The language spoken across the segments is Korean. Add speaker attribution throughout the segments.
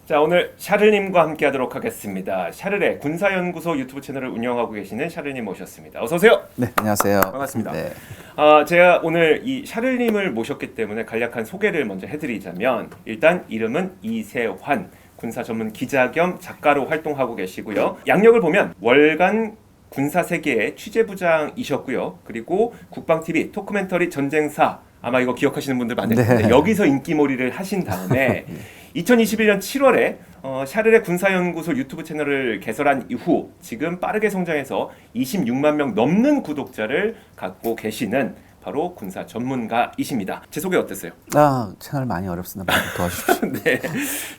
Speaker 1: 자, 오늘 샤를님과 함께하도록 하겠습니다. 샤를의 군사연구소 유튜브 채널을 운영하고 계시는 샤를님 모셨습니다. 어서 오세요.
Speaker 2: 네, 안녕하세요.
Speaker 1: 반갑습니다.
Speaker 2: 네.
Speaker 1: 제가 오늘 이 샤를님을 모셨기 때문에 간략한 소개를 먼저 해드리자면, 일단 이름은 이세환, 군사 전문 기자 겸 작가로 활동하고 계시고요. 양력을 보면 월간 군사세계의 취재부장이셨고요. 그리고 국방TV 토크멘터리 전쟁사, 아마 이거 기억하시는 분들 많을 텐데
Speaker 2: 네.
Speaker 1: 여기서 인기몰이를 하신 다음에 2021년 7월에 샤를의 군사연구소 유튜브 채널을 개설한 이후 지금 빠르게 성장해서 26만 명 넘는 구독자를 갖고 계시는 바로 군사 전문가이십니다. 제 소개 어땠어요?
Speaker 2: 채널 많이 어렵습니다. 많이 도와주십시오.
Speaker 1: 네.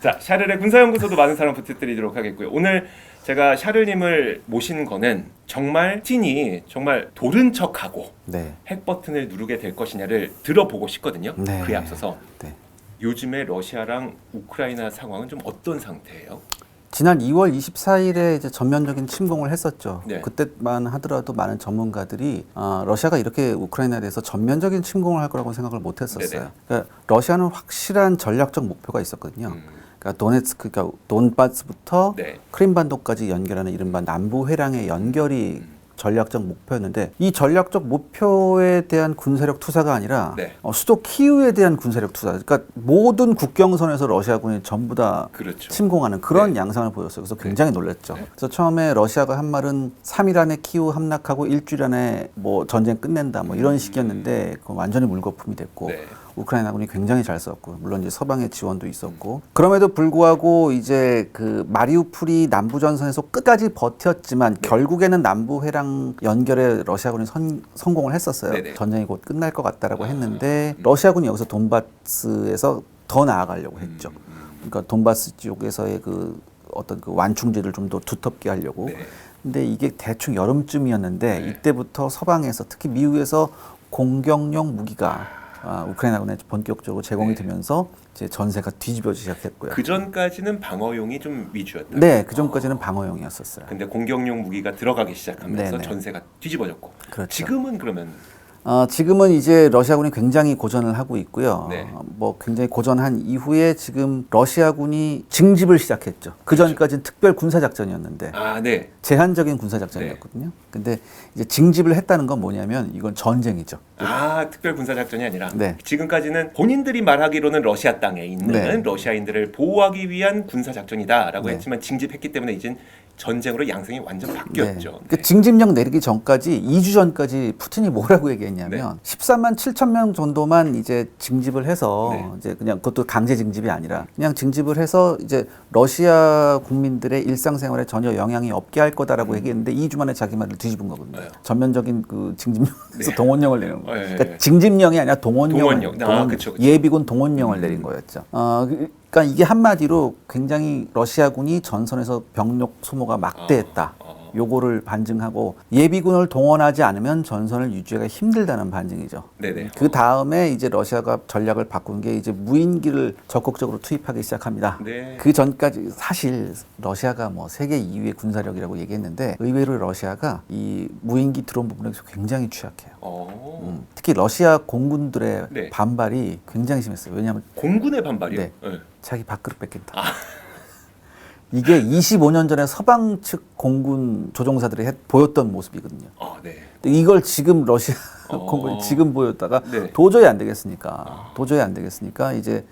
Speaker 1: 자, 샤를의 군사연구소도 많은 사랑 부탁드리도록 하겠고요. 오늘 제가 샤를님을 모신 거는 정말 찐이 정말 도른 척하고
Speaker 2: 네.
Speaker 1: 핵 버튼을 누르게 될 것이냐를 들어보고 싶거든요.
Speaker 2: 네.
Speaker 1: 그에 앞서서
Speaker 2: 네.
Speaker 1: 요즘에 러시아랑 우크라이나 상황은 좀 어떤 상태예요?
Speaker 2: 지난 2월 24일에 이제 전면적인 침공을 했었죠.
Speaker 1: 네.
Speaker 2: 그때만 하더라도 많은 전문가들이 러시아가 이렇게 우크라이나에 대해서 전면적인 침공을 할 거라고 생각을 못 했었어요. 그러니까 러시아는 확실한 전략적 목표가 있었거든요. 그러니까 도네츠크, 그러니까 돈바스부터
Speaker 1: 네.
Speaker 2: 크림반도까지 연결하는 이른바 남부 회랑의 연결이 전략적 목표였는데, 이 전략적 목표에 대한 군사력 투사가 아니라
Speaker 1: 네.
Speaker 2: 수도 키우에 대한 군사력 투사. 그러니까 모든 국경선에서 러시아군이 전부 다
Speaker 1: 그렇죠.
Speaker 2: 침공하는 그런
Speaker 1: 네.
Speaker 2: 양상을 보였어요. 그래서 굉장히 놀랐죠.
Speaker 1: 네.
Speaker 2: 그래서 처음에 러시아가 한 말은 3일 안에 키우 함락하고 일주일 안에 뭐 전쟁 끝낸다 뭐 이런 식이었는데 그건 완전히 물거품이 됐고,
Speaker 1: 네.
Speaker 2: 우크라이나군이 굉장히 잘 썼고, 물론 이제 서방의 지원도 있었고, 그럼에도 불구하고 이제 그 마리우폴이 남부 전선에서 끝까지 버텼지만 결국에는 남부 회랑 연결에 러시아군이 성공을 했었어요.
Speaker 1: 네네.
Speaker 2: 전쟁이 곧 끝날 것 같다라고 했는데 러시아군이 여기서 돈바스에서 더 나아가려고 했죠. 그러니까 돈바스 지역에서의 그 어떤 그 완충지를 좀 더 두텁게 하려고.
Speaker 1: 네.
Speaker 2: 근데 이게 대충 여름쯤이었는데
Speaker 1: 네.
Speaker 2: 이때부터 서방에서, 특히 미국에서 공격용 무기가 우크라이나군에 본격적으로 제공이
Speaker 1: 네.
Speaker 2: 되면서 이제 전세가 뒤집어지기 시작했고요.
Speaker 1: 그 전까지는 방어용이 좀 위주였다.
Speaker 2: 네, 그 전까지는 방어용이었었어요.
Speaker 1: 근데 공격용 무기가 들어가기 시작하면서
Speaker 2: 네네.
Speaker 1: 전세가 뒤집어졌고.
Speaker 2: 그렇죠.
Speaker 1: 지금은 그러면
Speaker 2: 지금은 이제 러시아군이 굉장히 고전을 하고 있고요.
Speaker 1: 네.
Speaker 2: 뭐 굉장히 고전한 이후에 지금 러시아군이 징집을 시작했죠. 그 전까지는 특별 군사작전이었는데
Speaker 1: 네.
Speaker 2: 제한적인 군사작전이었거든요. 근데 이제 징집을 했다는 건 뭐냐면 이건 전쟁이죠.
Speaker 1: 특별 군사 작전이 아니라
Speaker 2: 네.
Speaker 1: 지금까지는 본인들이 말하기로는 러시아 땅에 있는
Speaker 2: 네.
Speaker 1: 러시아인들을 보호하기 위한 군사 작전이다라고
Speaker 2: 네.
Speaker 1: 했지만 징집했기 때문에 이젠 전쟁으로 양상이 완전 바뀌었죠.
Speaker 2: 그 징집령 내리기 전까지 2주 전까지 푸틴이 뭐라고 얘기했냐면 13만 7천 명 정도만 이제 징집을 해서 이제 그냥 그것도 강제 징집이 아니라 그냥 징집을 해서 이제 러시아 국민들의 일상생활에 전혀 영향이 없게 할 거다라고 얘기했는데 2주 만에 자기 말을 뒤집은 거거든요. 전면적인 그 징집령에서 동원령을 내는 거예요. 그러니까 징집령이 아니라 동원령.
Speaker 1: 그쵸.
Speaker 2: 예비군 동원령을 내린 거였죠. 그러니까 이게 한마디로 굉장히 러시아군이 전선에서 병력 소모가 막대했다. 요거를 반증하고 예비군을 동원하지 않으면 전선을 유지하기가 힘들다는 반증이죠.
Speaker 1: 네네.
Speaker 2: 그 다음에 이제 러시아가 전략을 바꾼 게 이제 무인기를 적극적으로 투입하기 시작합니다.
Speaker 1: 네.
Speaker 2: 그 전까지 사실 러시아가 뭐 세계 2위의 군사력이라고 얘기했는데 의외로 러시아가 이 무인기 드론 부분에서 굉장히 취약해요. 특히 러시아 공군들의
Speaker 1: 네.
Speaker 2: 반발이 굉장히 심했어요. 왜냐하면
Speaker 1: 공군의 반발이요?
Speaker 2: 네. 자기 밥그릇 뺏긴다. 이게 25년 전에 서방 측 공군 조종사들이 보였던 모습이거든요.
Speaker 1: 네.
Speaker 2: 근데 이걸 지금 러시아 공군이 지금 보였다가
Speaker 1: 네.
Speaker 2: 도저히 안 되겠으니까 도저히 안 되겠으니까 이제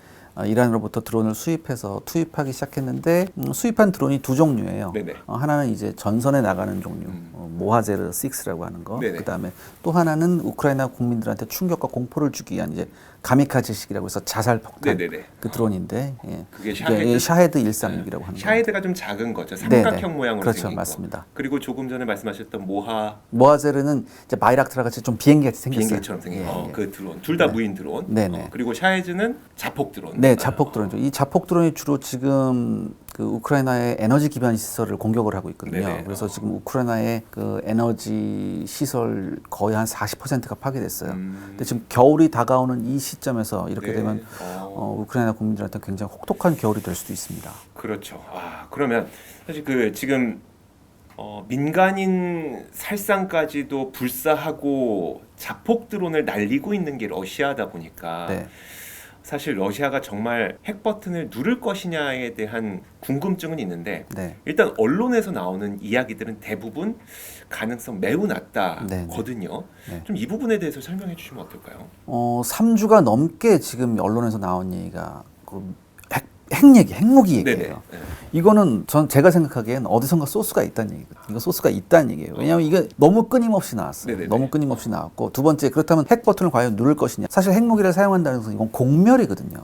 Speaker 2: 이란으로부터 드론을 수입해서 투입하기 시작했는데 수입한 드론이 두 종류예요.
Speaker 1: 네네.
Speaker 2: 하나는 이제 전선에 나가는 종류, 모하제르 6라고 하는 거.
Speaker 1: 네네.
Speaker 2: 그다음에 또 하나는 우크라이나 국민들한테 충격과 공포를 주기 위한 이제 가미카제식이라고 해서 자살 폭탄
Speaker 1: 네네네.
Speaker 2: 그 드론인데
Speaker 1: 그게
Speaker 2: 샤헤드 136이라고 하는 거.
Speaker 1: 샤헤드가 좀 작은 거죠. 삼각형
Speaker 2: 네네.
Speaker 1: 모양으로
Speaker 2: 그렇죠,
Speaker 1: 생긴
Speaker 2: 맞습니다.
Speaker 1: 거. 그리고 조금 전에 말씀하셨던
Speaker 2: 모하제르는 이제 바이락트라 같이 좀 비행기 같이 생겼어요.
Speaker 1: 비행기처럼 생긴
Speaker 2: 예.
Speaker 1: 그 드론. 둘 다 무인 드론.
Speaker 2: 네네.
Speaker 1: 그리고 샤헤즈는 자폭 드론.
Speaker 2: 네, 자폭 드론이죠. 이 자폭 드론이 주로 지금 그 우크라이나의 에너지 기반 시설을 공격을 하고 있거든요.
Speaker 1: 네네.
Speaker 2: 그래서 지금 우크라이나의 그 에너지 시설 거의 한 40%가 파괴됐어요. 근데 지금 겨울이 다가오는 이 시점에서 이렇게 되면 우크라이나 국민들한테 굉장히 혹독한 겨울이 될 수도 있습니다.
Speaker 1: 그렇죠. 그러면 사실 그 지금 민간인 살상까지도 불사하고 자폭 드론을 날리고 있는 게 러시아다 보니까 사실 러시아가 정말 핵 버튼을 누를 것이냐에 대한 궁금증은 있는데
Speaker 2: 네.
Speaker 1: 일단 언론에서 나오는 이야기들은 대부분 가능성 매우
Speaker 2: 네,
Speaker 1: 낮다거든요.
Speaker 2: 네.
Speaker 1: 좀 이 부분에 대해서 설명해 주시면 어떨까요?
Speaker 2: 3주가 넘게 지금 언론에서 나온 얘기가 핵 얘기, 핵무기 얘기예요.
Speaker 1: 네네. 네.
Speaker 2: 이거는 제가 생각하기엔 어디선가 소스가 있다는 얘기거든요. 이거 소스가 있다는 얘기예요. 왜냐하면 이게 너무 끊임없이 나왔어요.
Speaker 1: 네네네.
Speaker 2: 너무 끊임없이 나왔고 두 번째 그렇다면 핵 버튼을 과연 누를 것이냐. 사실 핵무기를 사용한다는 것은 이건 공멸이거든요.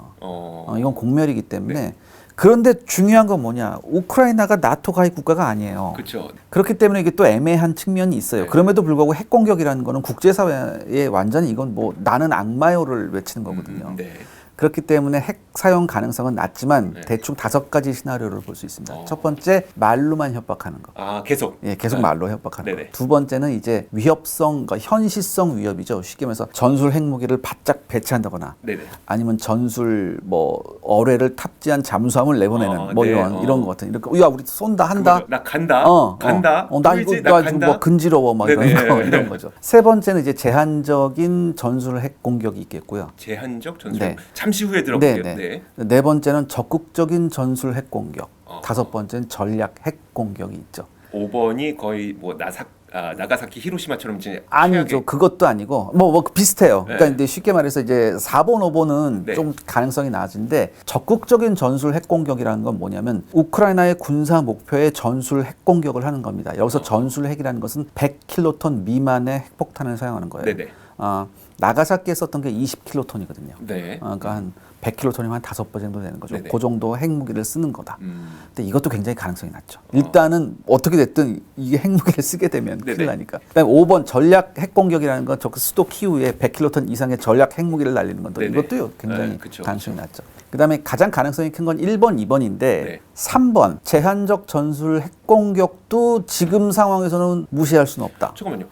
Speaker 2: 이건 공멸이기 때문에
Speaker 1: 네.
Speaker 2: 그런데 중요한 건 뭐냐. 우크라이나가 나토 가입 국가가 아니에요.
Speaker 1: 그렇죠.
Speaker 2: 그렇기 때문에 이게 또 애매한 측면이 있어요.
Speaker 1: 네.
Speaker 2: 그럼에도 불구하고 핵 공격이라는 거는 국제사회에 완전히 이건 뭐 나는 악마요를 외치는 거거든요.
Speaker 1: 네.
Speaker 2: 그렇기 때문에 핵 사용 가능성은 낮지만
Speaker 1: 네.
Speaker 2: 대충 5가지 시나리오를 볼 수 있습니다. 첫 번째 말로만 협박하는 거.
Speaker 1: 계속.
Speaker 2: 예, 계속
Speaker 1: 네.
Speaker 2: 말로 협박하는
Speaker 1: 네네.
Speaker 2: 거. 두 번째는 이제 위협성, 그러니까 현시성 위협이죠. 쉽게 말해서 전술 핵무기를 바짝 배치한다거나
Speaker 1: 네네.
Speaker 2: 아니면 전술 뭐 어뢰를 탑재한 잠수함을 내보내는 뭐
Speaker 1: 네.
Speaker 2: 이런 거 같은 이렇게 야 우리 쏜다 한다.
Speaker 1: 나 간다. 간다.
Speaker 2: 나 이거
Speaker 1: 보이지? 나
Speaker 2: 나 지금
Speaker 1: 간다.
Speaker 2: 뭐 근지러워 막
Speaker 1: 네네.
Speaker 2: 이런 거 이런 거죠. 세 번째는 이제 제한적인 전술 핵 공격이 있겠고요.
Speaker 1: 제한적 전술.
Speaker 2: 네.
Speaker 1: 잠시 후에 들어볼게요.
Speaker 2: 네,
Speaker 1: 네.
Speaker 2: 네 번째는 적극적인 전술 핵 공격.
Speaker 1: 어.
Speaker 2: 다섯 번째는 전략 핵 공격이 있죠.
Speaker 1: 5번이 거의 뭐 나가사키 히로시마처럼 이제
Speaker 2: 아니죠.
Speaker 1: 최악의-
Speaker 2: 그것도 아니고 뭐 비슷해요. 그러니까
Speaker 1: 네.
Speaker 2: 이제 쉽게 말해서 이제 4번, 5번은
Speaker 1: 네.
Speaker 2: 좀 가능성이 낮은데 적극적인 전술 핵 공격이라는 건 뭐냐면 우크라이나의 군사 목표에 전술 핵 공격을 하는 겁니다. 여기서 전술 핵이라는 것은 100킬로톤 미만의 핵폭탄을 사용하는 거예요.
Speaker 1: 네네.
Speaker 2: 나가사키에 썼던 게 20킬로톤이거든요.
Speaker 1: 네.
Speaker 2: 그러니까 한 100킬로톤이면 한 5배 정도 되는 거죠.
Speaker 1: 네네.
Speaker 2: 그 정도 핵무기를 쓰는 거다.
Speaker 1: 음.
Speaker 2: 근데 이것도 굉장히 가능성이 낮죠. 일단은 어떻게 됐든 이게 핵무기를 쓰게 되면
Speaker 1: 네네.
Speaker 2: 큰일 나니까. 그다음에 5번 전략 핵 공격이라는 건 저 수도 키우에 100킬로톤 이상의 전략 핵무기를 날리는 건데
Speaker 1: 네네.
Speaker 2: 이것도 굉장히
Speaker 1: 네, 그쵸,
Speaker 2: 가능성이 낮죠. 그다음에 가장 가능성이 큰 건 1번, 2번인데
Speaker 1: 네.
Speaker 2: 3번 제한적 전술 핵 공격도 지금 상황에서는 무시할 수는 없다.
Speaker 1: 잠깐만요.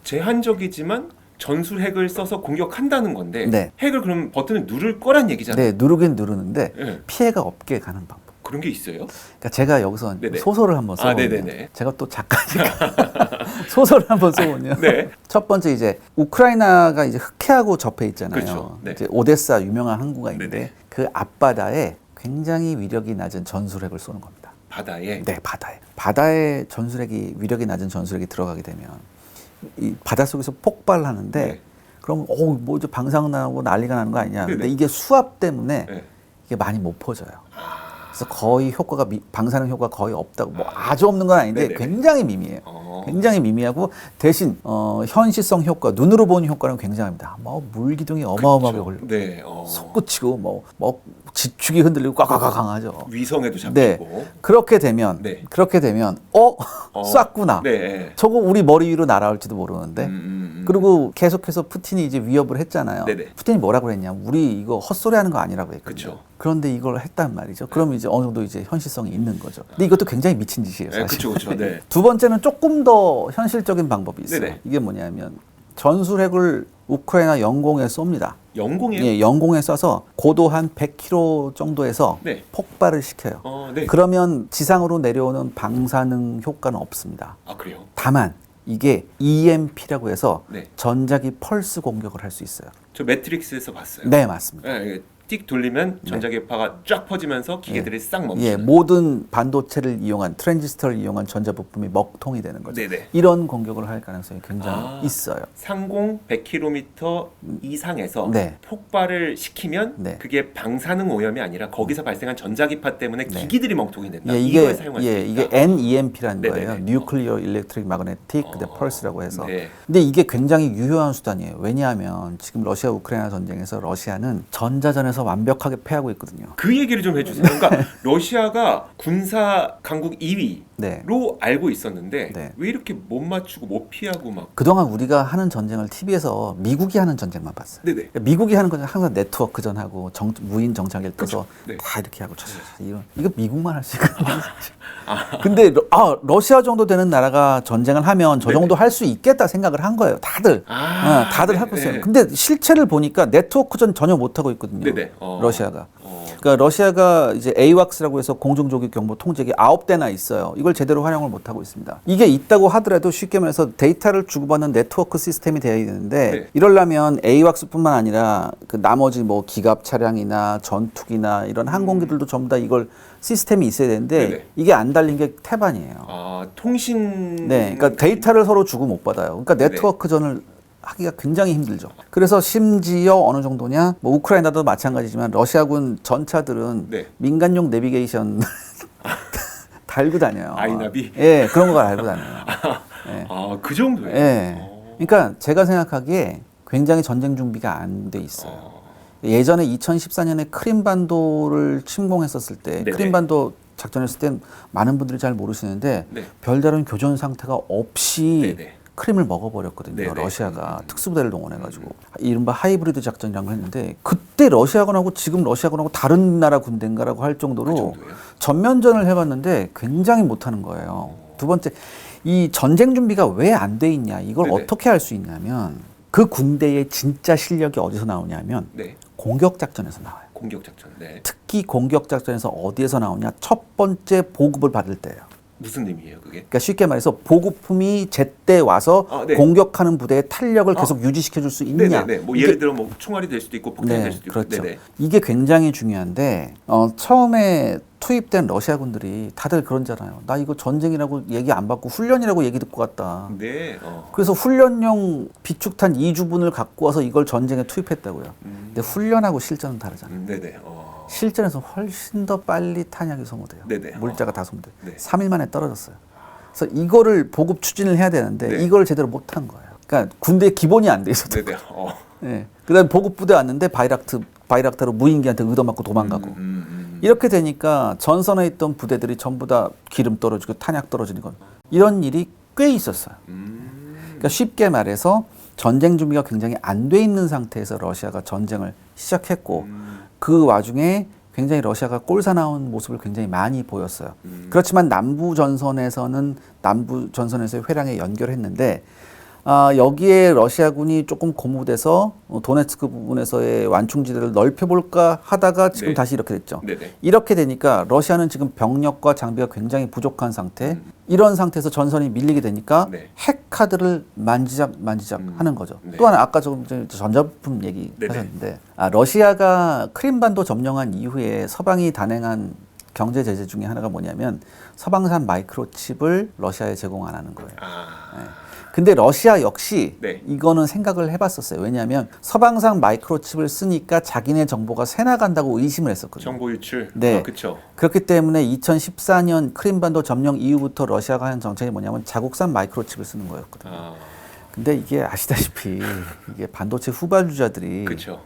Speaker 1: 제한적이지만 전술 핵을 써서 공격한다는 건데
Speaker 2: 네.
Speaker 1: 핵을 그럼 버튼을 누를 거란 얘기잖아요.
Speaker 2: 네, 누르긴 누르는데
Speaker 1: 네.
Speaker 2: 피해가 없게 가는 방법.
Speaker 1: 그런 게 있어요?
Speaker 2: 그러니까 제가 여기서
Speaker 1: 네네.
Speaker 2: 소설을 한번 써보면
Speaker 1: 네네네.
Speaker 2: 제가 또 작가니까 소설을 한번 써보면
Speaker 1: 네.
Speaker 2: 첫 번째 이제 우크라이나가 이제 흑해하고 접해 있잖아요.
Speaker 1: 그렇죠. 네.
Speaker 2: 이제 오데사 유명한 항구가 있는데
Speaker 1: 네네.
Speaker 2: 그 앞바다에 굉장히 위력이 낮은 전술핵을 쏘는 겁니다.
Speaker 1: 바다에.
Speaker 2: 네, 바다에 전술핵이 위력이 낮은 전술핵이 들어가게 되면 이 바닷속에서 폭발하는데
Speaker 1: 네.
Speaker 2: 그럼 뭐 이제 방사능 나고 난리가 나는 거 아니냐. 근데
Speaker 1: 네네.
Speaker 2: 이게 수압 때문에
Speaker 1: 네.
Speaker 2: 이게 많이 못 퍼져요. 그래서 거의 효과가 방사능 효과 거의 없다고 뭐 아주 없는 건 아닌데
Speaker 1: 네네네.
Speaker 2: 굉장히 미미해요. 굉장히 미미하고 대신 현시성 효과 눈으로 보는 효과는 굉장합니다. 뭐 물기둥이 어마어마하게 걸려.
Speaker 1: 네.
Speaker 2: 솟구치고 뭐 지축이 흔들리고 꽉꽉 강하죠.
Speaker 1: 위성에도 잡히고.
Speaker 2: 네. 그렇게 되면
Speaker 1: 네.
Speaker 2: 쐈구나.
Speaker 1: 네.
Speaker 2: 저거 우리 머리 위로 날아올지도 모르는데. 그리고 계속해서 푸틴이 이제 위협을 했잖아요.
Speaker 1: 네네.
Speaker 2: 푸틴이 뭐라고 그랬냐? 우리 이거 헛소리하는 거 아니라고 했거든요.
Speaker 1: 그쵸.
Speaker 2: 그런데 이걸 했단 말이죠. 그럼 이제 어느 정도 이제 현실성이 있는 거죠. 근데 이것도 굉장히 미친 짓이에요,
Speaker 1: 네,
Speaker 2: 사실.
Speaker 1: 그쵸. 네.
Speaker 2: 두 번째는 조금 더 현실적인 방법이 있어요.
Speaker 1: 네네.
Speaker 2: 이게 뭐냐면 전술핵을 우크라이나 영공에 쏩니다.
Speaker 1: 영공이에요?
Speaker 2: 예, 영공에 쏴서 고도 한 100km 정도에서
Speaker 1: 네.
Speaker 2: 폭발을 시켜요.
Speaker 1: 네.
Speaker 2: 그러면 지상으로 내려오는 방사능 효과는 없습니다.
Speaker 1: 아, 그래요?
Speaker 2: 다만 이게 EMP라고 해서
Speaker 1: 네.
Speaker 2: 전자기 펄스 공격을 할 수 있어요.
Speaker 1: 저 매트릭스에서 봤어요.
Speaker 2: 네, 맞습니다.
Speaker 1: 네, 띡 돌리면 전자기파가 쫙 퍼지면서 기계들이 싹 멈추는.
Speaker 2: 예, 모든 반도체를 이용한 트랜지스터를 이용한 전자 부품이 먹통이 되는 거죠.
Speaker 1: 네네.
Speaker 2: 이런 공격을 할 가능성이 굉장히 있어요.
Speaker 1: 상공 100km 이상에서
Speaker 2: 네.
Speaker 1: 폭발을 시키면
Speaker 2: 네.
Speaker 1: 그게 방사능 오염이 아니라 거기서 발생한 전자기파 때문에
Speaker 2: 네.
Speaker 1: 기기들이 멍통이 된다.
Speaker 2: 예,
Speaker 1: 이걸 사용할 수
Speaker 2: 이게
Speaker 1: 있다.
Speaker 2: NEMP라는
Speaker 1: 네네네.
Speaker 2: 거예요. 뉴클리어 일렉트릭 마그네틱 펄스라고 해서.
Speaker 1: 네.
Speaker 2: 근데 이게 굉장히 유효한 수단이에요. 왜냐하면 지금 러시아 우크라이나 전쟁에서 러시아는 전자전에서 완벽하게 패하고 있거든요.
Speaker 1: 그 얘기를 좀 해주세요. 그러니까 러시아가 군사 강국 2위로
Speaker 2: 네.
Speaker 1: 알고 있었는데
Speaker 2: 네.
Speaker 1: 왜 이렇게 못 맞추고 못 피하고 막.
Speaker 2: 그동안 우리가 하는 전쟁을 TV에서 미국이 하는 전쟁만 봤어요.
Speaker 1: 네네.
Speaker 2: 미국이 하는 건 항상 네트워크전하고 무인 정찰기를 떠서
Speaker 1: 네.
Speaker 2: 다 이렇게 하고 이거 미국만 할 수 있거든요. 근데 러시아 정도 되는 나라가 전쟁을 하면 저 정도 할 수 있겠다 생각을 한 거예요. 다들 다들 하고 있어요.
Speaker 1: 네.
Speaker 2: 근데 실체를 보니까 네트워크전 전혀 못 하고 있거든요.
Speaker 1: 네네.
Speaker 2: 러시아가. 그러니까 러시아가 이제 AWACS라고 해서 공중조기 경보 통제기 9대나 있어요. 이걸 제대로 활용을 못 하고 있습니다. 이게 있다고 하더라도 쉽게 말해서 데이터를 주고받는 네트워크 시스템이 되어야 되는데
Speaker 1: 네.
Speaker 2: 이러려면 AWACS뿐만 아니라 그 나머지 뭐 기갑 차량이나 전투기나 이런 항공기들도 전부 다 이걸 시스템이 있어야 되는데
Speaker 1: 네네.
Speaker 2: 이게 안 달린 게 태반이에요.
Speaker 1: 아, 통신.
Speaker 2: 네, 그러니까 데이터를 서로 주고 못 받아요. 그러니까
Speaker 1: 네네.
Speaker 2: 네트워크전을 하기가 굉장히 힘들죠. 그래서 심지어 어느 정도냐, 뭐 우크라이나도 마찬가지지만 러시아군 전차들은
Speaker 1: 네.
Speaker 2: 민간용 내비게이션 달고 다녀요.
Speaker 1: 아이나비?
Speaker 2: 예, 그런 걸 달고 다녀요. 예.
Speaker 1: 아, 그 정도예요.
Speaker 2: 예. 그러니까 제가 생각하기에 굉장히 전쟁 준비가 안 돼 있어요. 예전에 2014년에 크림반도를 침공했었을 때,
Speaker 1: 네네.
Speaker 2: 크림반도 작전했을 땐 많은 분들이 잘 모르시는데
Speaker 1: 네.
Speaker 2: 별다른 교전 상태가 없이
Speaker 1: 네네.
Speaker 2: 크림을 먹어버렸거든요.
Speaker 1: 네네.
Speaker 2: 러시아가 특수부대를 동원해가지고 이른바 하이브리드 작전이라는 걸 했는데 그때 러시아군하고 지금 러시아군하고 다른 나라 군대인가라고 할 정도로
Speaker 1: 그 정도예요?
Speaker 2: 전면전을 해봤는데 굉장히 못하는 거예요. 두 번째, 이 전쟁 준비가 왜 안 돼 있냐 이걸
Speaker 1: 네네.
Speaker 2: 어떻게 할 수 있냐면 그 군대의 진짜 실력이 어디서 나오냐면
Speaker 1: 네.
Speaker 2: 공격 작전에서 나와요.
Speaker 1: 공격 작전. 네.
Speaker 2: 특히 공격 작전에서 어디에서 나오냐? 첫 번째 보급을 받을 때예요.
Speaker 1: 무슨 의미예요, 그게?
Speaker 2: 그러니까 쉽게 말해서 보급품이 제때 와서
Speaker 1: 네.
Speaker 2: 공격하는 부대의 탄력을 계속 유지시켜 줄 수 있냐?
Speaker 1: 네네네. 뭐
Speaker 2: 이게-
Speaker 1: 예를 들어 뭐 총알이 될 수도 있고 폭탄이
Speaker 2: 네,
Speaker 1: 될 수도 있고.
Speaker 2: 그렇죠.
Speaker 1: 네네.
Speaker 2: 이게 굉장히 중요한데 처음에 투입된 러시아군들이 다들 그런잖아요. 나 이거 전쟁이라고 얘기 안 받고 훈련이라고 얘기 듣고 왔다.
Speaker 1: 네.
Speaker 2: 그래서 훈련용 비축탄 2주분을 갖고 와서 이걸 전쟁에 투입했다고요. 근데 훈련하고 실전은 다르잖아요.
Speaker 1: 네네.
Speaker 2: 실전에서 훨씬 더 빨리 탄약이 소모돼요.
Speaker 1: 네네.
Speaker 2: 물자가 다 소모돼요.
Speaker 1: 네.
Speaker 2: 3일 만에 떨어졌어요. 그래서 이거를 보급 추진을 해야 되는데
Speaker 1: 네.
Speaker 2: 이걸 제대로 못한 거예요. 그러니까 군대 기본이 안 돼 있었던
Speaker 1: 네네.
Speaker 2: 거예요. 네. 그다음에 보급 부대 왔는데 바이락타로 무인기한테 의도맞고 도망가고 이렇게 되니까 전선에 있던 부대들이 전부 다 기름 떨어지고 탄약 떨어지는 건 이런 일이 꽤 있었어요. 그러니까 쉽게 말해서 전쟁 준비가 굉장히 안 돼 있는 상태에서 러시아가 전쟁을 시작했고 그 와중에 굉장히 러시아가 꼴사나운 모습을 굉장히 많이 보였어요. 그렇지만 남부 전선에서의 회랑에 연결했는데 여기에 러시아군이 조금 고무돼서 도네츠크 부분에서의 완충지대를 넓혀볼까 하다가 지금
Speaker 1: 네.
Speaker 2: 다시 이렇게 됐죠.
Speaker 1: 네네.
Speaker 2: 이렇게 되니까 러시아는 지금 병력과 장비가 굉장히 부족한 상태. 이런 상태에서 전선이 밀리게 되니까
Speaker 1: 네.
Speaker 2: 핵카드를 만지작 하는 거죠.
Speaker 1: 네.
Speaker 2: 또한 아까 좀 전자부품 얘기하셨는데 러시아가 크림반도 점령한 이후에 서방이 단행한 경제 제재 중에 하나가 뭐냐면 서방산 마이크로칩을 러시아에 제공 안 하는 거예요. 네. 근데 러시아 역시
Speaker 1: 네.
Speaker 2: 이거는 생각을 해봤었어요. 왜냐하면 서방산 마이크로칩을 쓰니까 자기네 정보가 새나간다고 의심을 했었거든요.
Speaker 1: 정보 유출.
Speaker 2: 네.
Speaker 1: 그렇죠.
Speaker 2: 그렇기 때문에 2014년 크림반도 점령 이후부터 러시아가 한 정책이 뭐냐면 자국산 마이크로칩을 쓰는 거였거든요. 근데 이게 아시다시피 이게 반도체 후발주자들이
Speaker 1: 그렇죠.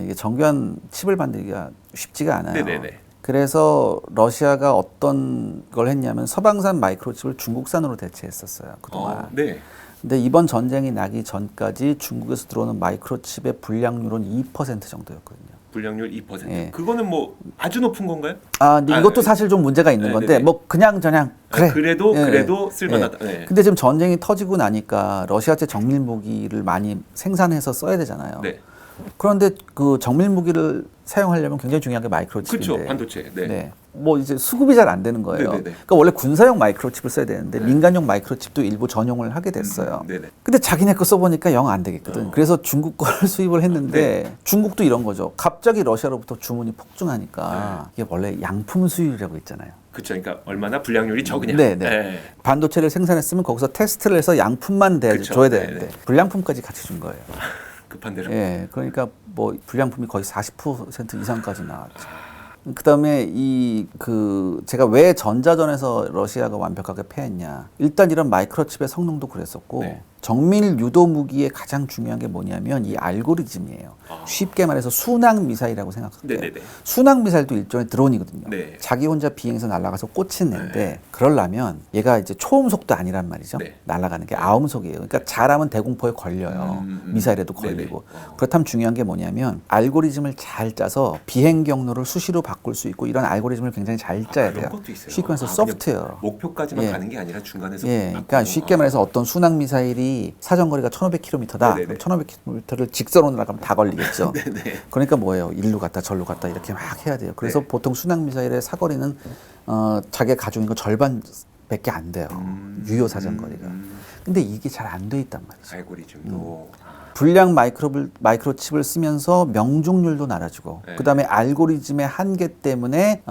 Speaker 2: 이게 정교한 칩을 만들기가 쉽지가 않아요.
Speaker 1: 네네네.
Speaker 2: 그래서 러시아가 어떤 걸 했냐면 서방산 마이크로칩을 중국산으로 대체했었어요. 그동안.
Speaker 1: 네.
Speaker 2: 근데 이번 전쟁이 나기 전까지 중국에서 들어오는 마이크로칩의 불량률은 2% 정도였거든요.
Speaker 1: 불량률 2%.
Speaker 2: 예.
Speaker 1: 그거는 뭐 아주 높은 건가요?
Speaker 2: 근데 이것도 사실 좀 문제가 있는
Speaker 1: 네,
Speaker 2: 건데
Speaker 1: 네, 네.
Speaker 2: 뭐 그냥 그래.
Speaker 1: 그래도
Speaker 2: 예,
Speaker 1: 그래도
Speaker 2: 예.
Speaker 1: 쓸만하다.
Speaker 2: 예.
Speaker 1: 네.
Speaker 2: 근데 지금 전쟁이 터지고 나니까 러시아제 정밀 무기를 많이 생산해서 써야 되잖아요.
Speaker 1: 네.
Speaker 2: 그런데 그 정밀 무기를 사용하려면 굉장히 중요한 게 마이크로칩인데.
Speaker 1: 그렇죠. 반도체. 네.
Speaker 2: 뭐 이제 수급이 잘 안 되는 거예요.
Speaker 1: 네네네.
Speaker 2: 그러니까 원래 군사용 마이크로칩을 써야 되는데 민간용 마이크로칩도 일부 전용을 하게 됐어요.
Speaker 1: 네네.
Speaker 2: 근데 자기네 거 써보니까 영 안 되겠거든. 그래서 중국 거를 수입을 했는데
Speaker 1: 네.
Speaker 2: 중국도 이런 거죠. 갑자기 러시아로부터 주문이 폭증하니까 이게 원래 양품 수율이라고 있잖아요.
Speaker 1: 그렇죠. 그러니까 얼마나 불량률이 적으냐.
Speaker 2: 네. 반도체를 생산했으면 거기서 테스트를 해서 양품만
Speaker 1: 그쵸.
Speaker 2: 줘야
Speaker 1: 네네.
Speaker 2: 되는데 불량품까지 같이 준 거예요.
Speaker 1: 급한 대로.
Speaker 2: 예, 그러니까 뭐 불량품이 거의 40% 이상까지 나왔죠. 그다음에 제가 왜 전자전에서 러시아가 완벽하게 패했냐? 일단 이런 마이크로칩의 성능도 그랬었고
Speaker 1: 네.
Speaker 2: 정밀 유도 무기의 가장 중요한 게 뭐냐면 이 알고리즘이에요. 쉽게 말해서 순항 미사일이라고 생각할게요.
Speaker 1: 네네네.
Speaker 2: 순항 미사일도 일종의 드론이거든요.
Speaker 1: 네.
Speaker 2: 자기 혼자 비행해서 날아가서 꽂힌 애인데 그러려면 얘가 이제 초음속도 아니란 말이죠.
Speaker 1: 네.
Speaker 2: 날아가는 게 아음속이에요. 그러니까 잘하면 대공포에 걸려요. 미사일에도 걸리고. 그렇다면 중요한 게 뭐냐면 알고리즘을 잘 짜서 비행 경로를 수시로 바꿀 수 있고 이런 알고리즘을 굉장히 잘 짜야 돼요.
Speaker 1: 그런 것도 있어요.
Speaker 2: 쉽게 말해서
Speaker 1: 그냥
Speaker 2: 소프트웨어.
Speaker 1: 목표까지만
Speaker 2: 예.
Speaker 1: 가는 게 아니라 중간에서
Speaker 2: 예, 그러니까
Speaker 1: 바꾸고.
Speaker 2: 쉽게 말해서 어떤 순항 미사일이 파리 사정거리가 1,500km다.
Speaker 1: 네네네.
Speaker 2: 그럼 1,500km를 직선으로 나가면 다 걸리겠죠.
Speaker 1: 네네.
Speaker 2: 그러니까 뭐예요? 일로 갔다 절로 갔다 이렇게 막 해야 돼요. 그래서
Speaker 1: 네.
Speaker 2: 보통 순항 미사일의 사거리는 자기가 가지고 있는 거 절반밖에 안 돼요. 유효 사정거리가. 근데 이게 잘 안 돼 있단 말이죠.
Speaker 1: 알고리즘도
Speaker 2: 불량 마이크로칩을 쓰면서 명중률도 낮아지고
Speaker 1: 네.
Speaker 2: 그다음에 알고리즘의 한계 때문에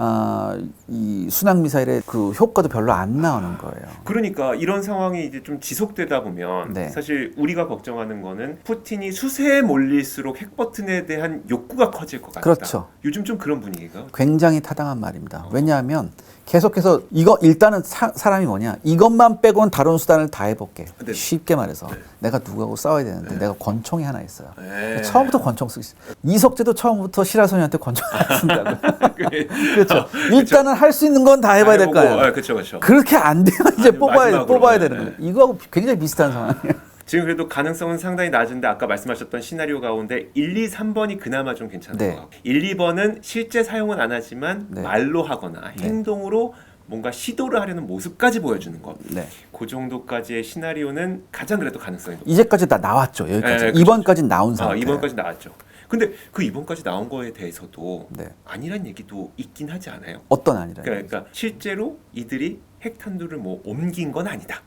Speaker 2: 이 순항 미사일의 그 효과도 별로 안 나오는 거예요.
Speaker 1: 그러니까 이런 상황이 이제 좀 지속되다 보면
Speaker 2: 네.
Speaker 1: 사실 우리가 걱정하는 거는 푸틴이 수세에 몰릴수록 핵 버튼에 대한 욕구가 커질 것 같다.
Speaker 2: 그렇죠.
Speaker 1: 요즘 좀 그런 분위기가.
Speaker 2: 굉장히 타당한 말입니다. 왜냐하면 계속해서 이거 일단은 사람이 뭐냐 이것만 빼고는 다른 수단을 다 해볼게.
Speaker 1: 네.
Speaker 2: 쉽게 말해서
Speaker 1: 네.
Speaker 2: 내가 누구하고 싸워야 되는데 내가 권총이 하나 있어요.
Speaker 1: 네.
Speaker 2: 처음부터 권총 쓰기 이석재도 처음부터 시라소니한테 권총 안 쓴다고. 그렇죠. 일단은 할 수 있는 건 다 해봐야 될 거 아니에요.
Speaker 1: 그렇죠, 그렇죠.
Speaker 2: 그렇게 안 되면 이제
Speaker 1: 아니,
Speaker 2: 뽑아야
Speaker 1: 마지막으로.
Speaker 2: 되는 거예요. 이거하고 굉장히 비슷한 상황이에요.
Speaker 1: 지금 그래도 가능성은 상당히 낮은데 아까 말씀하셨던 시나리오 가운데 1, 2, 3번이 그나마 좀 괜찮은
Speaker 2: 네.
Speaker 1: 것 같고 1, 2번은 실제 사용은 안 하지만
Speaker 2: 네.
Speaker 1: 말로 하거나
Speaker 2: 네.
Speaker 1: 행동으로 뭔가 시도를 하려는 모습까지 보여주는 것.
Speaker 2: 네.
Speaker 1: 그 정도까지의 시나리오는 가장 그래도 가능성이 높아요.
Speaker 2: 이제까지 다 나왔죠. 여기까지.
Speaker 1: 네, 그렇죠.
Speaker 2: 2번까지 나온 상태.
Speaker 1: 2번까지 나왔죠. 근데 그 2번까지 나온 거에 대해서도
Speaker 2: 네.
Speaker 1: 아니란 얘기도 있긴 하지 않아요?
Speaker 2: 어떤 아니라.
Speaker 1: 그러니까 실제로 이들이 핵탄두를 뭐 옮긴 건 아니다.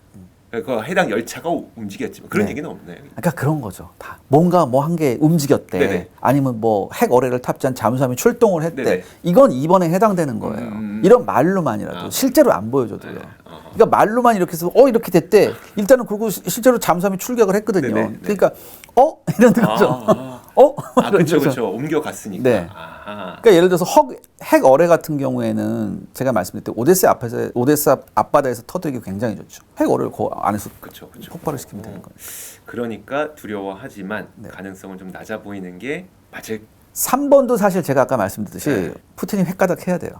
Speaker 1: 그러니까 해당 열차가 움직였지만 그런
Speaker 2: 네.
Speaker 1: 얘기는 없나요?
Speaker 2: 그러니까 그런 거죠. 다 뭔가 뭐 한 게 움직였대.
Speaker 1: 네네.
Speaker 2: 아니면 뭐 핵 어뢰를 탑재한 잠수함이 출동을 했대.
Speaker 1: 네네.
Speaker 2: 이건 2번에 해당되는 거예요. 이런 말로만이라도 실제로 안 보여줘도요. 그러니까 말로만 이렇게 해서 이렇게 됐대. 일단은 그리고 실제로 잠수함이 출격을 했거든요.
Speaker 1: 네네.
Speaker 2: 그러니까 이런 거죠.
Speaker 1: 그렇죠, 그렇죠. 옮겨갔으니까.
Speaker 2: 네.
Speaker 1: 아하.
Speaker 2: 그러니까 예를 들어서 핵 어뢰 같은 경우에는 제가 말씀드릴 때 오데사 앞바다에서 터뜨리기 굉장히 좋죠. 핵 어뢰를 그 안에서
Speaker 1: 그렇죠, 그렇죠.
Speaker 2: 폭발을 시키면 되는 거예요.
Speaker 1: 그러니까 두려워하지만
Speaker 2: 네.
Speaker 1: 가능성은 좀 낮아 보이는 게 맞을.
Speaker 2: 3번도 사실 제가 아까 말씀드렸듯이
Speaker 1: 네.
Speaker 2: 푸틴이 핵가닥 해야 돼요.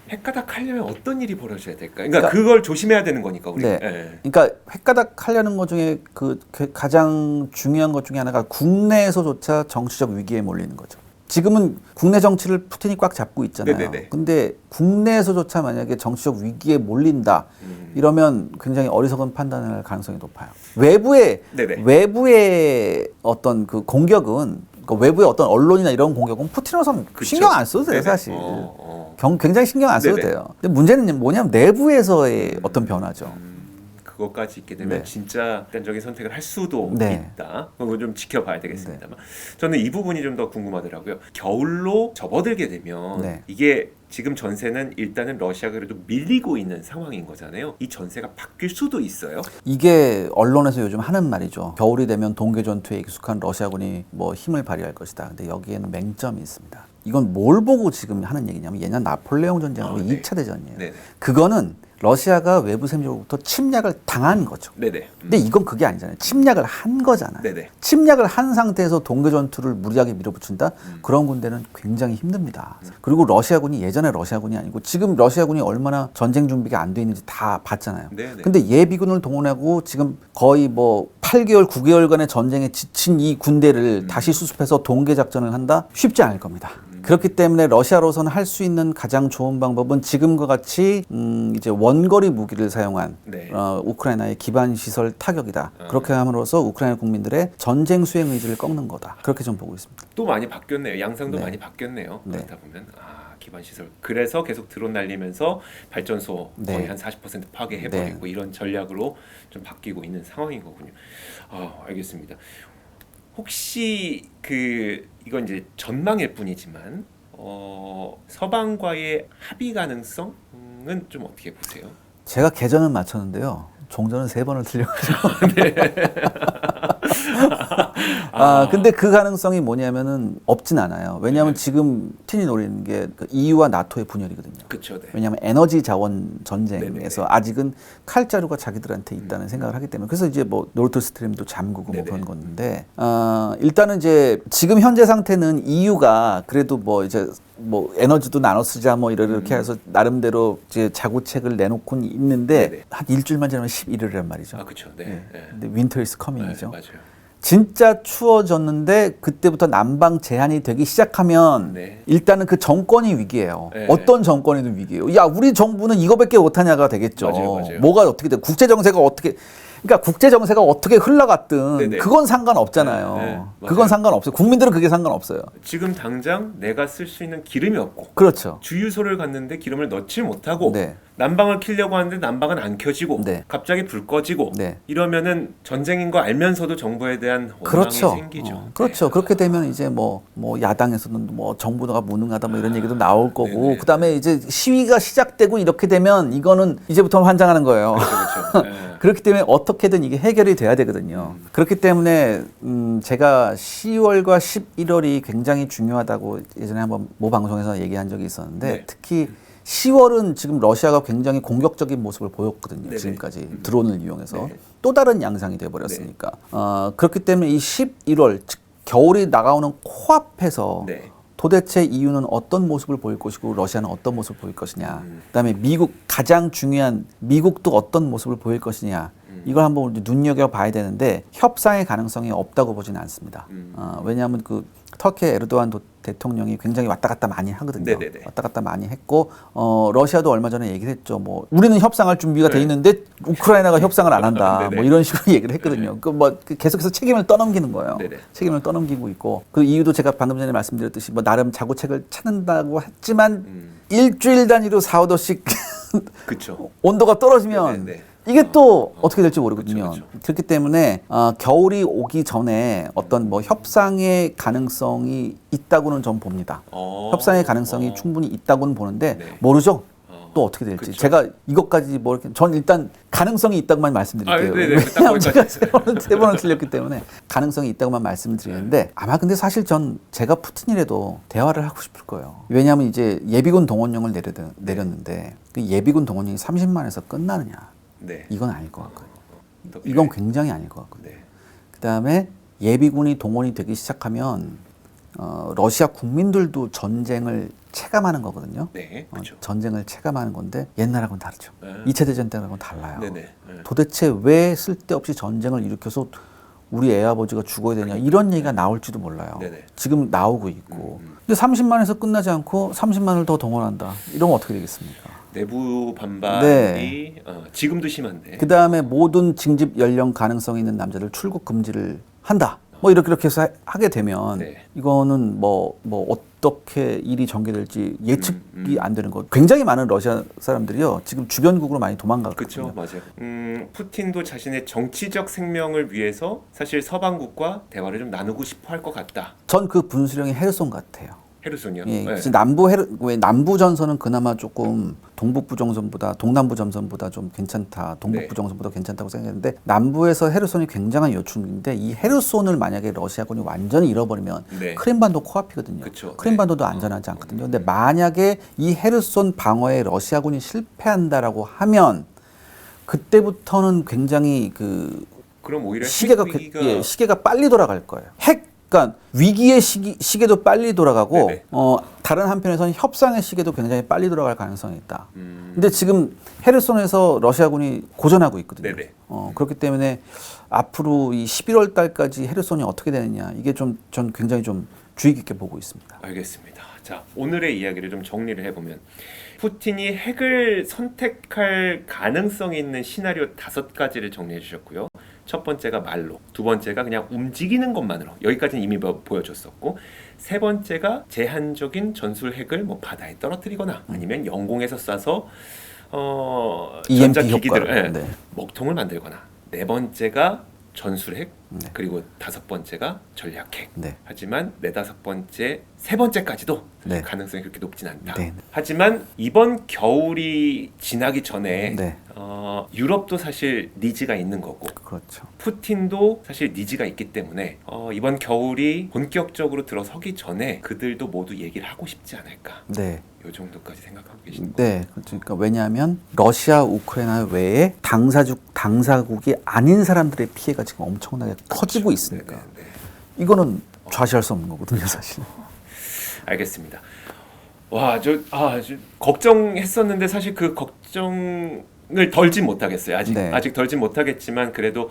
Speaker 1: 핵가닥 하려면 어떤 일이 벌어져야 될까? 그러니까 그걸 조심해야 되는 거니까 우리.
Speaker 2: 네.
Speaker 1: 예.
Speaker 2: 그러니까 핵가닥 하려는 것 중에 그 가장 중요한 것 중에 하나가 국내에서조차 정치적 위기에 몰리는 거죠. 지금은 국내 정치를 푸틴이 꽉 잡고 있잖아요.
Speaker 1: 네네네.
Speaker 2: 근데 국내에서조차 만약에 정치적 위기에 몰린다 이러면 굉장히 어리석은 판단을 할 가능성이 높아요.
Speaker 1: 네네.
Speaker 2: 외부의 어떤 그 공격은 그러니까 외부의 어떤 언론이나 이런 공격은 푸틴으로서는
Speaker 1: 그쵸.
Speaker 2: 신경 안 써도 돼요,
Speaker 1: 네네.
Speaker 2: 사실. 굉장히 신경 안 써도
Speaker 1: 네네.
Speaker 2: 돼요. 근데 문제는 뭐냐면 내부에서의 어떤 변화죠.
Speaker 1: 그것까지 있게 되면
Speaker 2: 네.
Speaker 1: 진짜 극단적인 선택을 할 수도
Speaker 2: 네.
Speaker 1: 있다. 그거 좀 지켜봐야 되겠습니다만 저는 이 부분이 좀 더 궁금하더라고요. 겨울로 접어들게 되면
Speaker 2: 네.
Speaker 1: 이게 지금 전세는 일단은 러시아가 그래도 밀리고 있는 상황인 거잖아요. 이 전세가 바뀔 수도 있어요.
Speaker 2: 이게 언론에서 요즘 하는 말이죠. 겨울이 되면 동계 전투에 익숙한 러시아군이 뭐 힘을 발휘할 것이다. 근데 여기에는 맹점이 있습니다. 이건 뭘 보고 지금 하는 얘기냐면 예년 나폴레옹 전쟁하고
Speaker 1: 네.
Speaker 2: 2차 대전이에요.
Speaker 1: 네네.
Speaker 2: 그거는 러시아가 외부 세력으로부터 침략을 당한 거죠.
Speaker 1: 네네.
Speaker 2: 근데 이건 그게 아니잖아요. 침략을 한 거잖아요.
Speaker 1: 네네.
Speaker 2: 침략을 한 상태에서 동계 전투를 무리하게 밀어붙인다? 그런 군대는 굉장히 힘듭니다. 그리고 러시아군이 예전에 러시아군이 아니고 지금 러시아군이 얼마나 전쟁 준비가 안 돼 있는지 다 봤잖아요.
Speaker 1: 네네.
Speaker 2: 근데 예비군을 동원하고 지금 거의 뭐 8개월, 9개월간의 전쟁에 지친 이 군대를 다시 수습해서 동계 작전을 한다? 쉽지 않을 겁니다. 그렇기 때문에 러시아로서는 할 수 있는 가장 좋은 방법은 지금과 같이 이제 원거리 무기를 사용한
Speaker 1: 네.
Speaker 2: 우크라이나의 기반 시설 타격이다. 그렇게 함으로써 우크라이나 국민들의 전쟁 수행 의지를 꺾는 거다. 그렇게 좀 보고 있습니다.
Speaker 1: 또 많이 바뀌었네요. 양상도
Speaker 2: 네.
Speaker 1: 많이 바뀌었네요.
Speaker 2: 네.
Speaker 1: 그렇다 보면 기반 시설. 그래서 계속 드론 날리면서 발전소
Speaker 2: 네.
Speaker 1: 거의 한 40% 파괴해버리고 이런 전략으로 좀 바뀌고 있는 상황인 거군요. 알겠습니다. 혹시 이건 이제 전망일 뿐이지만 서방과의 합의 가능성은 좀 어떻게 보세요?
Speaker 2: 제가 개전은 맞췄는데요. 종전은 3번을 틀려가지고. 근데 그 가능성이 뭐냐면은 없진 않아요. 왜냐하면 지금 푸틴이 노리는 게 그 EU와 나토의 분열이거든요.
Speaker 1: 그렇죠. 네.
Speaker 2: 왜냐하면 에너지 자원 전쟁에서
Speaker 1: 네네네.
Speaker 2: 아직은 칼자루가 자기들한테 있다는 생각을 하기 때문에 그래서 이제 뭐 노르트 스트림도 잠그고 뭐
Speaker 1: 네네.
Speaker 2: 그런 건데 일단은 이제 지금 현재 상태는 EU가 그래도 뭐 이제 뭐 에너지도 나눠 쓰자 뭐 이렇게 해서 나름대로 이제 자구책을 내놓고는 있는데
Speaker 1: 네네.
Speaker 2: 한 일주일만 지나면 11일이란 말이죠.
Speaker 1: 그렇죠. 네.
Speaker 2: 네.
Speaker 1: 네.
Speaker 2: 근데 윈터 이즈 커밍이죠.
Speaker 1: 맞아요.
Speaker 2: 진짜 추워졌는데 그때부터 난방 제한이 되기 시작하면
Speaker 1: 네.
Speaker 2: 일단은 그 정권이 위기예요.
Speaker 1: 네.
Speaker 2: 어떤 정권이든 위기예요. 야, 우리 정부는 이거밖에 못하냐가 되겠죠.
Speaker 1: 맞아요.
Speaker 2: 뭐가 어떻게 돼? 국제 정세가 어떻게 그러니까 국제 정세가 어떻게 흘러갔든
Speaker 1: 네네.
Speaker 2: 그건 상관없잖아요.
Speaker 1: 네, 맞아요.
Speaker 2: 그건 상관없어요. 국민들은 그게 상관없어요.
Speaker 1: 지금 당장 내가 쓸 수 있는 기름이 없고
Speaker 2: 그렇죠.
Speaker 1: 주유소를 갔는데 기름을 넣지 못하고
Speaker 2: 네.
Speaker 1: 난방을 켜려고 하는데 난방은 안 켜지고
Speaker 2: 네.
Speaker 1: 갑자기 불 꺼지고
Speaker 2: 네.
Speaker 1: 이러면은 전쟁인 거 알면서도 정부에 대한 원망이
Speaker 2: 그렇죠.
Speaker 1: 생기죠.
Speaker 2: 그렇죠.
Speaker 1: 네.
Speaker 2: 그렇게 되면 이제 뭐 야당에서는 뭐 정부가 무능하다 뭐 이런 얘기도 나올 거고
Speaker 1: 네네.
Speaker 2: 그다음에 이제 시위가 시작되고 이렇게 되면 이거는 이제부터 환장하는 거예요.
Speaker 1: 그렇죠. 네.
Speaker 2: 그렇기 때문에 어떻게든 이게 해결이 돼야 되거든요. 그렇기 때문에 제가 10월과 11월이 굉장히 중요하다고 예전에 한번 모 방송에서 얘기한 적이 있었는데
Speaker 1: 네.
Speaker 2: 특히 10월은 지금 러시아가 굉장히 공격적인 모습을 보였거든요.
Speaker 1: 네네.
Speaker 2: 지금까지 드론을 이용해서
Speaker 1: 네.
Speaker 2: 또 다른 양상이 돼버렸으니까 그렇기 때문에 이 11월 즉 겨울이 나가오는 코앞에서
Speaker 1: 네.
Speaker 2: 도대체 EU는 어떤 모습을 보일 것이고 러시아는 어떤 모습을 보일 것이냐. 그다음에 미국 가장 중요한 미국도 어떤 모습을 보일 것이냐. 이걸 한번 우리 눈여겨봐야 되는데 협상의 가능성이 없다고 보지는 않습니다. 왜냐하면 그 터키 에르도안 대통령이 굉장히 왔다 갔다 많이 하거든요.
Speaker 1: 네네네.
Speaker 2: 왔다 갔다 많이 했고 러시아도 얼마 전에 얘기를 했죠. 뭐 우리는 협상할 준비가 돼
Speaker 1: 네.
Speaker 2: 있는데 우크라이나가 협상을 안 한다.
Speaker 1: 네네.
Speaker 2: 뭐 이런 식으로 얘기를 했거든요. 그 계속해서 책임을 떠넘기는 거예요.
Speaker 1: 네네.
Speaker 2: 책임을 떠넘기고 있고 그 이유도 제가 방금 전에 말씀드렸듯이 뭐 나름 자구책을 찾는다고 했지만 일주일 단위로 4~5도씩
Speaker 1: 그렇죠.
Speaker 2: 온도가 떨어지면
Speaker 1: 네네.
Speaker 2: 이게 또 어떻게 될지 모르거든요.
Speaker 1: 그쵸.
Speaker 2: 그렇기 때문에 겨울이 오기 전에 어떤 뭐 협상의 가능성이 있다고는 전 봅니다. 협상의 가능성이 충분히 있다고는 보는데
Speaker 1: 네.
Speaker 2: 모르죠. 또 어떻게 될지.
Speaker 1: 그쵸.
Speaker 2: 제가 이것까지 뭐 이렇게 전 일단 가능성이 있다고만 말씀드릴게요.
Speaker 1: 네네.
Speaker 2: 왜냐하면
Speaker 1: 딱
Speaker 2: 제가
Speaker 1: 거기까지
Speaker 2: 세 번을 틀렸기 때문에 가능성이 있다고만 말씀드리는데 아마 근데 사실 전 제가 푸틴이라도 대화를 하고 싶을 거예요. 왜냐하면 이제 예비군 동원령을 내렸는데 그 예비군 동원령이 30만에서 끝나느냐.
Speaker 1: 네.
Speaker 2: 이건 아닐 것 같거든요.
Speaker 1: 더
Speaker 2: 이건
Speaker 1: 필요해.
Speaker 2: 굉장히 아닐 것 같거든요.
Speaker 1: 네.
Speaker 2: 그다음에 예비군이 동원이 되기 시작하면 러시아 국민들도 전쟁을 체감하는 거거든요.
Speaker 1: 네. 그렇죠.
Speaker 2: 전쟁을 체감하는 건데 옛날하고는 다르죠.
Speaker 1: 네.
Speaker 2: 2차 대전 때하고는 달라요.
Speaker 1: 네네. 네.
Speaker 2: 도대체 왜 쓸데없이 전쟁을 일으켜서 우리 애 아버지가 죽어야 되냐 이런 얘기가 나올지도 몰라요.
Speaker 1: 네네.
Speaker 2: 지금 나오고 있고. 근데 30만에서 끝나지 않고 30만을 더 동원한다. 이러면 어떻게 되겠습니까?
Speaker 1: 내부 반발이
Speaker 2: 네.
Speaker 1: 지금도 심한데.
Speaker 2: 그 다음에 모든 징집 연령 가능성 있는 남자들 출국 금지를 한다. 뭐 이렇게 해서 하게 되면
Speaker 1: 네.
Speaker 2: 이거는 뭐 어떻게 일이 전개될지 예측이 안 되는 거. 굉장히 많은 러시아 사람들이요 지금 주변국으로 많이 도망가거든요.
Speaker 1: 그렇죠, 맞아요. 푸틴도 자신의 정치적 생명을 위해서 사실 서방국과 대화를 좀 나누고 싶어 할 것 같다.
Speaker 2: 전 그 분수령이 헤르손 같아요.
Speaker 1: 헤르손이요.
Speaker 2: 예,
Speaker 1: 네.
Speaker 2: 그래서 왜 남부 전선은 그나마 조금 동북부 전선보다 동남부 전선보다 좀 괜찮다. 동북부
Speaker 1: 네.
Speaker 2: 전선보다 괜찮다고 생각했는데 남부에서 헤르손이 굉장한 요충지인데 이 헤르손을 만약에 러시아군이 완전히 잃어버리면
Speaker 1: 네.
Speaker 2: 크림반도 코앞이거든요.
Speaker 1: 그쵸.
Speaker 2: 크림반도도 안전하지 않거든요. 근데 만약에 이 헤르손 방어에 러시아군이 실패한다라고 하면 그때부터는 굉장히 그
Speaker 1: 그럼 오히려
Speaker 2: 시계가
Speaker 1: 핵 위기가
Speaker 2: 시계가 빨리 돌아갈 거예요. 그러니까 위기의 시계도 빨리 돌아가고
Speaker 1: 네네.
Speaker 2: 다른 한편에서는 협상의 시계도 굉장히 빨리 돌아갈 가능성이 있다. 근데 지금 헤르손에서 러시아군이 고전하고 있거든요.
Speaker 1: 네네.
Speaker 2: 그렇기 때문에 앞으로 이 11월 달까지 헤르손이 어떻게 되느냐 이게 전 굉장히 좀 주의 깊게 보고 있습니다.
Speaker 1: 알겠습니다. 자, 오늘의 이야기를 좀 정리를 해보면 푸틴이 핵을 선택할 가능성이 있는 시나리오 5가지를 정리해 주셨고요. 첫 번째가 말로, 두 번째가 그냥 움직이는 것만으로 여기까지는 이미 보여줬었고, 세 번째가 제한적인 전술 핵을 뭐 바다에 떨어뜨리거나 아니면 영공에서 쏴서
Speaker 2: EMP
Speaker 1: 전자기기들
Speaker 2: 효과를, 네.
Speaker 1: 먹통을 만들거나, 네 번째가 전술핵, 그리고 5번째가 전략핵.
Speaker 2: 네.
Speaker 1: 하지만 4~5번째, 3번째까지도
Speaker 2: 네.
Speaker 1: 가능성이 그렇게 높진 않다.
Speaker 2: 네.
Speaker 1: 하지만 이번 겨울이 지나기 전에
Speaker 2: 네.
Speaker 1: 유럽도 사실 니즈가 있는 거고
Speaker 2: 그렇죠.
Speaker 1: 푸틴도 사실 니즈가 있기 때문에 이번 겨울이 본격적으로 들어서기 전에 그들도 모두 얘기를 하고 싶지 않을까.
Speaker 2: 네.
Speaker 1: 이 정도까지 생각하고 계시는
Speaker 2: 네, 그러니까 왜냐하면 러시아, 우크라이나 외에 당사국이 아닌 사람들의 피해가 지금 엄청나게 커지고 있으니까
Speaker 1: 네, 네, 네.
Speaker 2: 이거는 좌시할 수 없는 거거든요, 사실.
Speaker 1: 알겠습니다. 와, 저 걱정했었는데 사실 그 걱정을 덜진 못하겠어요. 아직
Speaker 2: 네.
Speaker 1: 덜진 못하겠지만 그래도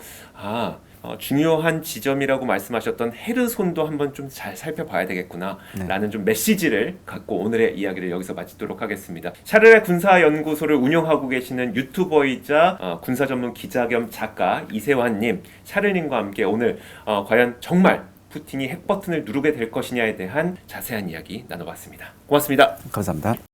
Speaker 1: 중요한 지점이라고 말씀하셨던 헤르손도 한번 좀 잘 살펴봐야 되겠구나
Speaker 2: 네.
Speaker 1: 라는 좀 메시지를 갖고 오늘의 이야기를 여기서 마치도록 하겠습니다. 샤를의 군사연구소를 운영하고 계시는 유튜버이자 군사 전문 기자 겸 작가 이세환님, 샤를님과 함께 오늘 과연 정말 푸틴이 핵 버튼을 누르게 될 것이냐에 대한 자세한 이야기 나눠봤습니다. 고맙습니다.
Speaker 2: 감사합니다.